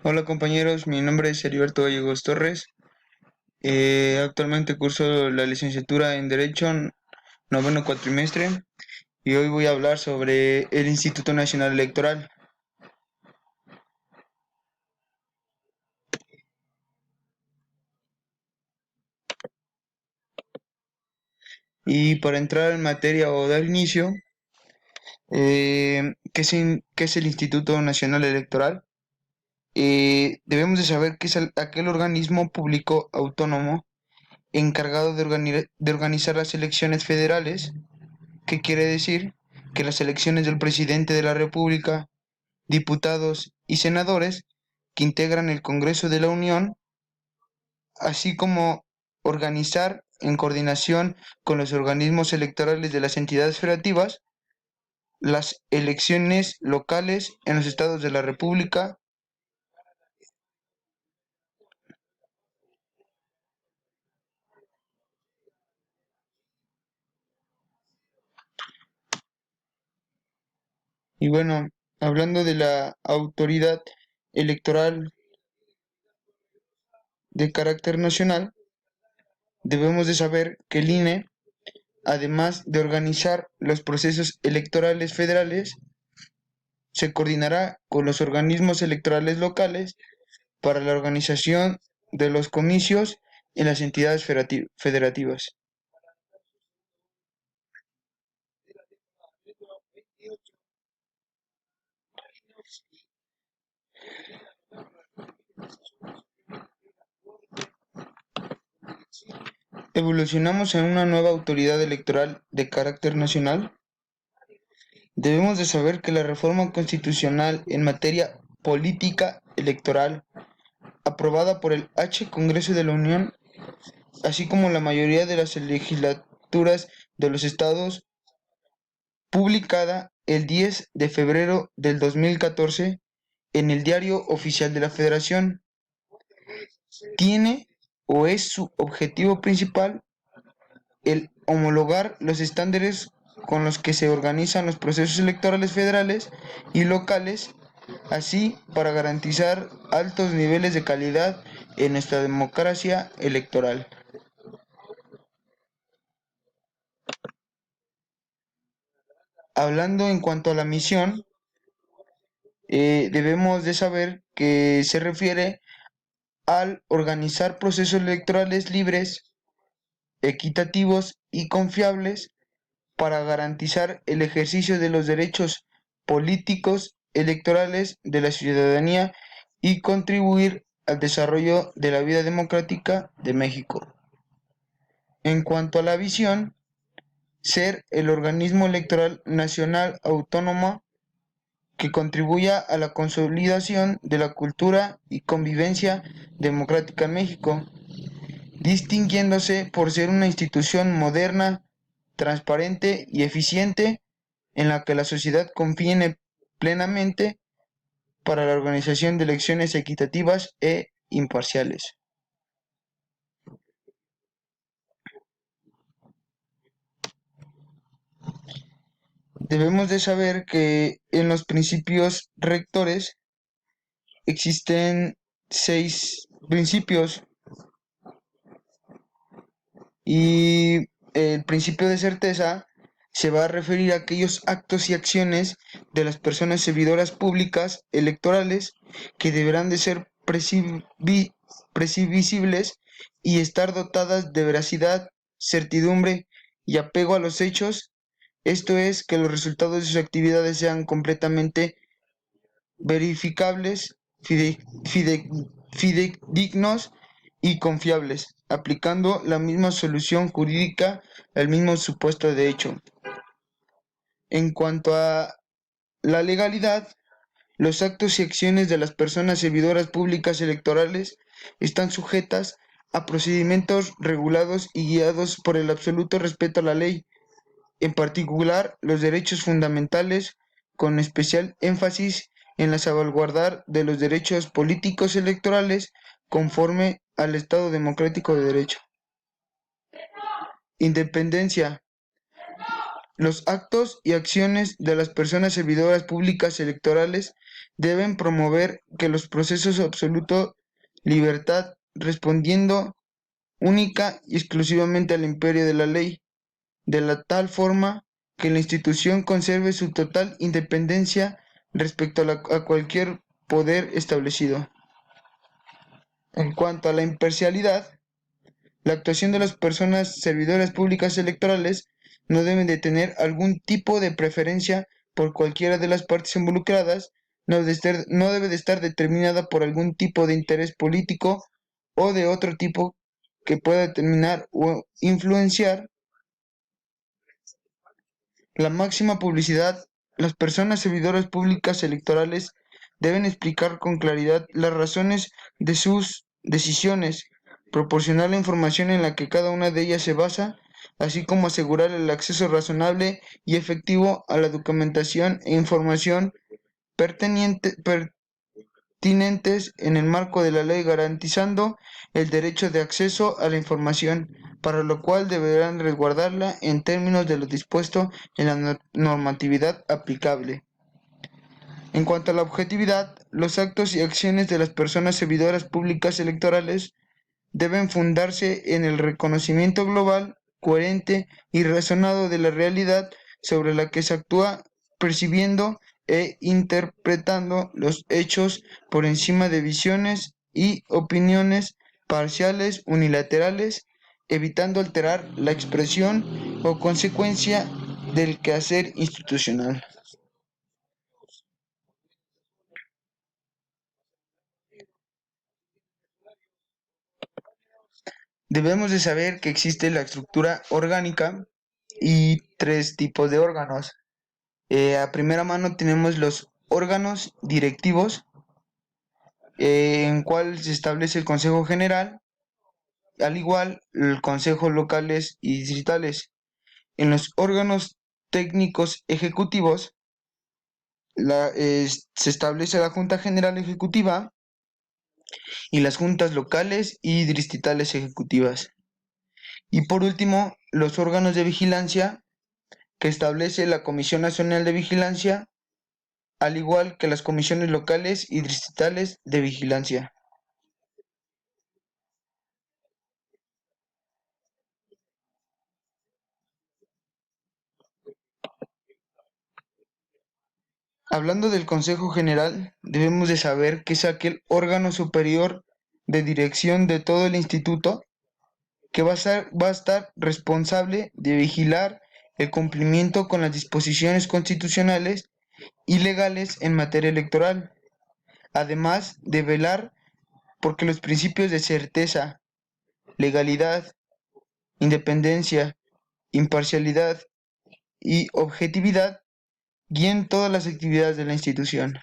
Hola compañeros, mi nombre es Heriberto Gallegos Torres. Actualmente curso la licenciatura en Derecho, noveno cuatrimestre, y hoy voy a hablar sobre el Instituto Nacional Electoral. Y para entrar en materia o dar inicio, ¿qué es el Instituto Nacional Electoral? Debemos de saber que es aquel organismo público autónomo encargado de organizar las elecciones federales, que quiere decir que las elecciones del presidente de la República, diputados y senadores que integran el Congreso de la Unión, así como organizar en coordinación con los organismos electorales de las entidades federativas las elecciones locales en los estados de la República. Y bueno, hablando de la autoridad electoral de carácter nacional, debemos de saber que el INE, además de organizar los procesos electorales federales, se coordinará con los organismos electorales locales para la organización de los comicios en las entidades federativas. Evolucionamos en una nueva autoridad electoral de carácter nacional. Debemos de saber que la reforma constitucional en materia política electoral, aprobada por el H Congreso de la Unión, así como la mayoría de las legislaturas de los estados, publicada el 10 de febrero del 2014 en el Diario Oficial de la Federación, tiene o es su objetivo principal el homologar los estándares con los que se organizan los procesos electorales federales y locales, así para garantizar altos niveles de calidad en nuestra democracia electoral. Hablando en cuanto a la misión, debemos de saber que se refiere al organizar procesos electorales libres, equitativos y confiables para garantizar el ejercicio de los derechos políticos electorales de la ciudadanía y contribuir al desarrollo de la vida democrática de México. En cuanto a la visión, ser el organismo electoral nacional autónomo que contribuya a la consolidación de la cultura y convivencia democrática en México, distinguiéndose por ser una institución moderna, transparente y eficiente en la que la sociedad confíe plenamente para la organización de elecciones equitativas e imparciales. Debemos de saber que en los principios rectores existen 6 principios, y el principio de certeza se va a referir a aquellos actos y acciones de las personas servidoras públicas electorales que deberán de ser previsibles y estar dotadas de veracidad, certidumbre y apego a los hechos. Esto es, que los resultados de sus actividades sean completamente verificables, fidedignos y confiables, aplicando la misma solución jurídica al mismo supuesto de hecho. En cuanto a la legalidad, los actos y acciones de las personas servidoras públicas electorales están sujetas a procedimientos regulados y guiados por el absoluto respeto a la ley, en particular los derechos fundamentales, con especial énfasis en la salvaguardar de los derechos políticos electorales conforme al Estado democrático de derecho. Independencia. Los actos y acciones de las personas servidoras públicas electorales deben promover que los procesos absoluto libertad, respondiendo única y exclusivamente al imperio de la ley, de la tal forma que la institución conserve su total independencia respecto a cualquier poder establecido. En cuanto a la imparcialidad, la actuación de las personas servidoras públicas electorales no debe de tener algún tipo de preferencia por cualquiera de las partes involucradas, no debe de estar determinada por algún tipo de interés político o de otro tipo que pueda determinar o influenciar la máxima publicidad. Las personas servidoras públicas electorales deben explicar con claridad las razones de sus decisiones, proporcionar la información en la que cada una de ellas se basa, así como asegurar el acceso razonable y efectivo a la documentación e información pertinentes en el marco de la ley, garantizando el derecho de acceso a la información, para lo cual deberán resguardarla en términos de lo dispuesto en la normatividad aplicable. En cuanto a la objetividad, los actos y acciones de las personas servidoras públicas electorales deben fundarse en el reconocimiento global, coherente y razonado de la realidad sobre la que se actúa, percibiendo e interpretando los hechos por encima de visiones y opiniones parciales unilaterales, evitando alterar la expresión o consecuencia del quehacer institucional. Debemos de saber que existe la estructura orgánica y tres tipos de órganos. A primera mano tenemos los órganos directivos, en cual se establece el Consejo General, al igual el Consejo locales y distritales. En los órganos técnicos ejecutivos se establece la Junta General Ejecutiva y las juntas locales y distritales ejecutivas. Y por último, los órganos de vigilancia que establece la Comisión Nacional de Vigilancia, al igual que las comisiones locales y distritales de vigilancia. Hablando del Consejo General, debemos de saber que es aquel órgano superior de dirección de todo el instituto que va a estar responsable de vigilar el cumplimiento con las disposiciones constitucionales y legales en materia electoral, además de velar porque los principios de certeza, legalidad, independencia, imparcialidad y objetividad guíen todas las actividades de la institución.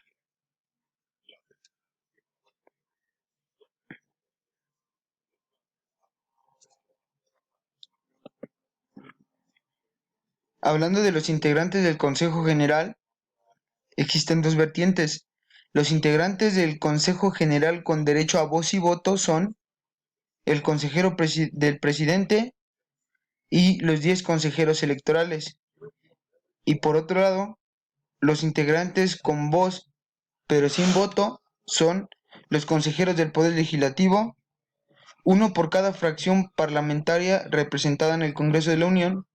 Hablando de los integrantes del Consejo General, existen dos vertientes. Los integrantes del Consejo General con derecho a voz y voto son el consejero del presidente y los 10 consejeros electorales. Y por otro lado, los integrantes con voz pero sin voto son los consejeros del Poder Legislativo, uno por cada fracción parlamentaria representada en el Congreso de la Unión.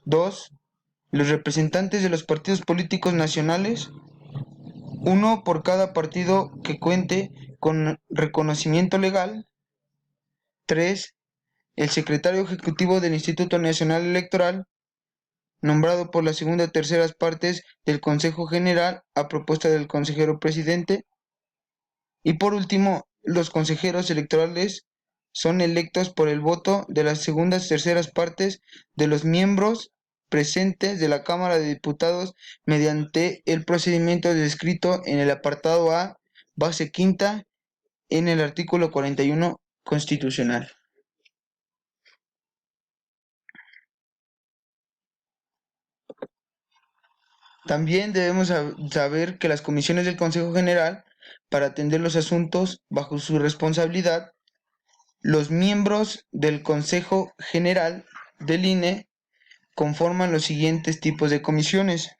2. Los representantes de los partidos políticos nacionales, uno por cada partido que cuente con reconocimiento legal. 3. El secretario ejecutivo del Instituto Nacional Electoral, nombrado por las segunda y terceras partes del Consejo General a propuesta del consejero presidente. Y por último, los consejeros electorales son electos por el voto de las segundas y terceras partes de los miembros presentes de la Cámara de Diputados mediante el procedimiento descrito en el apartado A, base quinta, en el artículo 41 constitucional. También debemos saber que las comisiones del Consejo General, para atender los asuntos bajo su responsabilidad, los miembros del Consejo General del INE conforman los siguientes tipos de comisiones.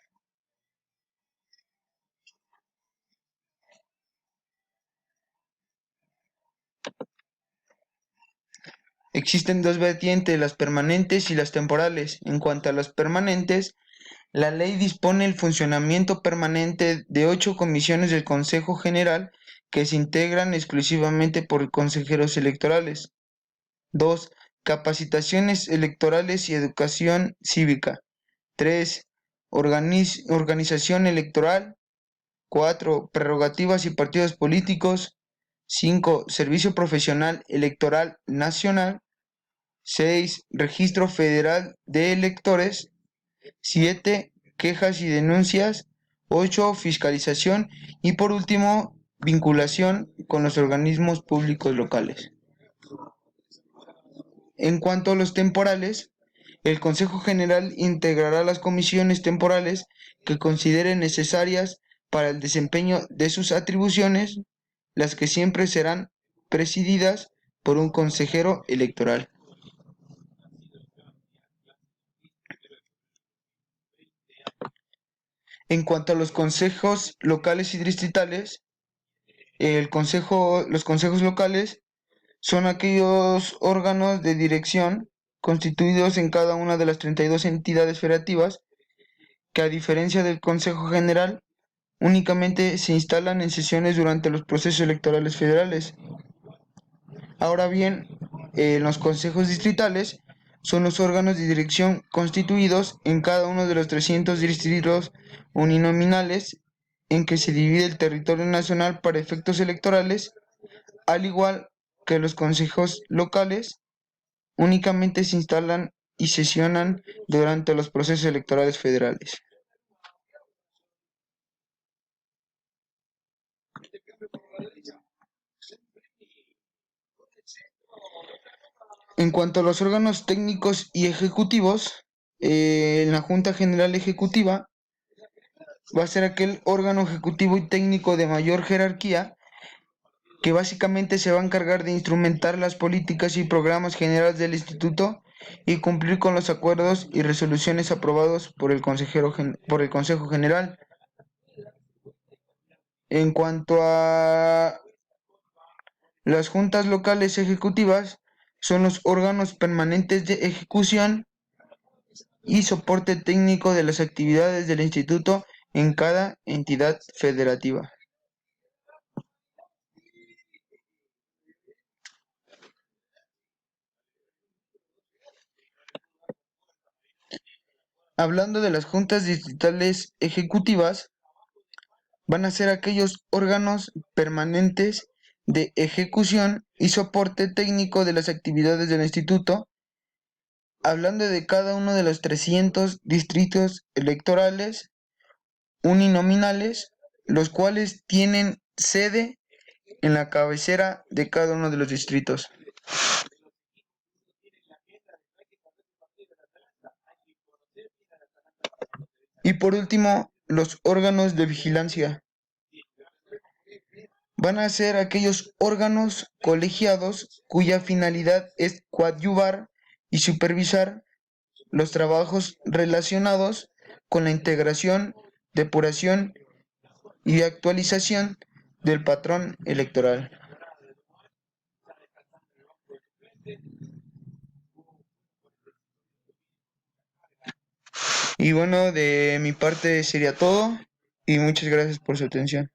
Existen dos vertientes, las permanentes y las temporales. En cuanto a las permanentes, la ley dispone el funcionamiento permanente de 8 comisiones del Consejo General que se integran exclusivamente por consejeros electorales. 2. Capacitaciones electorales y educación cívica. 3. Organización electoral. 4. Prerrogativas y partidos políticos. 5. Servicio profesional electoral nacional. 6. Registro federal de electores. 7. Quejas y denuncias. 8. Fiscalización. Y por último, vinculación con los organismos públicos locales. En cuanto a los temporales, el Consejo General integrará las comisiones temporales que considere necesarias para el desempeño de sus atribuciones, las que siempre serán presididas por un consejero electoral. En cuanto a los consejos locales y distritales, los consejos locales son aquellos órganos de dirección constituidos en cada una de las 32 entidades federativas que, a diferencia del Consejo General, únicamente se instalan en sesiones durante los procesos electorales federales. Ahora bien, los consejos distritales son los órganos de dirección constituidos en cada uno de los 300 distritos uninominales en que se divide el territorio nacional para efectos electorales, al igual que los consejos locales, únicamente se instalan y sesionan durante los procesos electorales federales. En cuanto a los órganos técnicos y ejecutivos, en la Junta General Ejecutiva va a ser aquel órgano ejecutivo y técnico de mayor jerarquía que básicamente se va a encargar de instrumentar las políticas y programas generales del instituto y cumplir con los acuerdos y resoluciones aprobados por el Consejo General. En cuanto a las juntas locales ejecutivas, son los órganos permanentes de ejecución y soporte técnico de las actividades del instituto en cada entidad federativa. Hablando de las juntas distritales ejecutivas, van a ser aquellos órganos permanentes de ejecución y soporte técnico de las actividades del instituto, hablando de cada uno de los 300 distritos electorales uninominales, los cuales tienen sede en la cabecera de cada uno de los distritos. Y por último, los órganos de vigilancia. Van a ser aquellos órganos colegiados cuya finalidad es coadyuvar y supervisar los trabajos relacionados con la integración, depuración y actualización del patrón electoral. Y bueno, de mi parte sería todo y muchas gracias por su atención.